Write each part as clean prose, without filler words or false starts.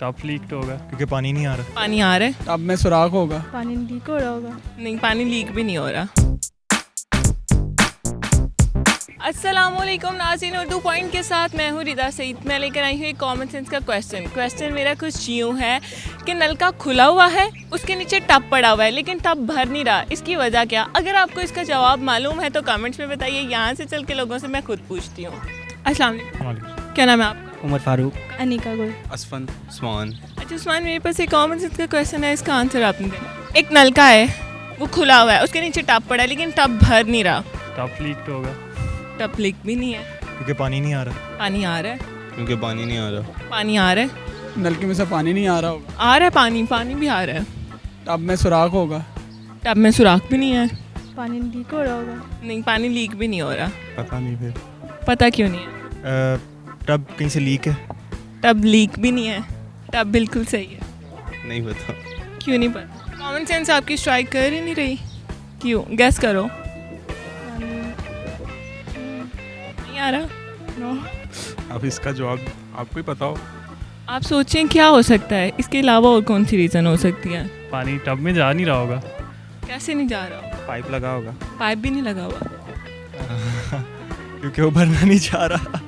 Top leak तो होगा। क्योंकि पानी नहीं आ रहा। पानी आ रहा है। टब में सुराख होगा। पानी लीक हो रहा होगा। नहीं, पानी लीक भी नहीं हो रहा। अस्सलामुअलैकुम नाज़रीन, उर्दू पॉइंट के साथ मैं हूँ रिदा सईद। मैं लेकर आई हूँ एक कॉमन सेंस का क्वेश्चन मेरा कुछ यूँ है कि नल का खुला हुआ है, उसके नीचे टब पड़ा हुआ है, लेकिन टब भर नहीं रहा। इसकी वजह क्या? अगर आपको इसका जवाब मालूम है तो कमेंट्स में बताइए। यहाँ से चल के लोगों से मैं खुद पूछती हूँ। अस्सलाम वालेकुम, क्या नाम है आपका? उमर फारूक। अनिका गुल। असफन उस्मान। अच्छा उस्मान, मेरे पास एक कॉमन सेंस का क्वेश्चन है, इसका आंसर आपने देना। एक नलका है, वो खुला हुआ है, उसके नीचे टब पड़ा है, लेकिन टब भर नहीं रहा। टॉप लीक तो होगा। टब लीक भी नहीं है। क्योंकि पानी नहीं आ रहा। पानी आ रहा है। क्योंकि पानी नहीं आ रहा। पानी आ रहा है। नलके में से पानी नहीं आ रहा होगा। आ रहा है पानी, पानी भी आ रहा है। टब में सुराख होगा। टब में सुराख भी नहीं है। पानी लीक हो रहा होगा। नहीं, पानी लीक भी नहीं हो रहा। पता नहीं फिर। पता क्यों नहीं है? टब कहीं से लीक है। टब लीक भी नहीं है। टब बिल्कुल सही है। नहीं पता। क्यों नहीं पता? कॉमन सेंस आपकी स्ट्राइक कर ही नहीं रही। क्यों? गैस करो। नहीं आ रहा। नो। अब इसका जवाब आपको ही पता हो। आप सोचें क्या हो सकता है, इसके अलावा और कौन सी रीज़न हो सकती है? पानी टब में जा नहीं रहा होगा। कैसे नहीं जा रहा? पाइप लगा होगा। पाइप भी नहीं लगा हुआ। क्योंकि वो भरना नहीं चाह रहा।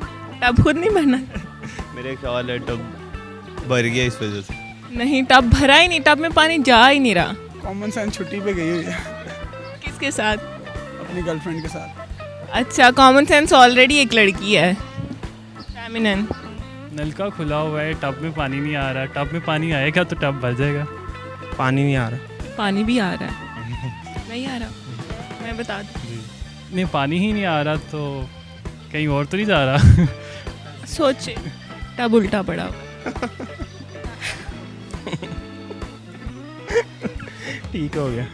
टब खुद नहीं भरना। मेरे ख्याल है टब भर गया इस वजह से। नहीं, टब भरा ही नहीं, टब में पानी जा ही नहीं रहा। कॉमन सेंस छुट्टी पे गई हुई है किसके साथ? अपनी गर्लफ्रेंड के साथ। अच्छा, कॉमन सेंस ऑलरेडी एक लड़की है। फेमिनिन। नलका खुला हुआ है, टब में पानी नहीं आ रहा। टब में पानी आएगा तो टब भर जाएगा। पानी नहीं आ रहा। पानी भी आ रहा है। नहीं आ रहा, मैं बता दूँ। नहीं, पानी ही नहीं आ रहा तो कहीं और तो नहीं जा रहा। सोचे, टब उल्टा पड़ा हुआ। ठीक हो गया।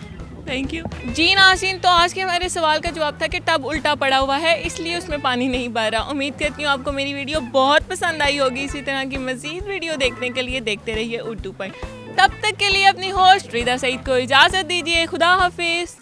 थैंक यू जी नाज़रीन। तो आज के हमारे सवाल का जवाब था कि टब उल्टा पड़ा हुआ है, इसलिए उसमें पानी नहीं भर रहा। उम्मीद करती हूँ आपको मेरी वीडियो बहुत पसंद आई होगी। इसी तरह की मज़ीद वीडियो देखने के लिए देखते रहिए उर्दू पॉइंट। तब तक के लिए अपनी होस्ट रिदा सईद को इजाज़त दीजिए। खुदा हाफिज़।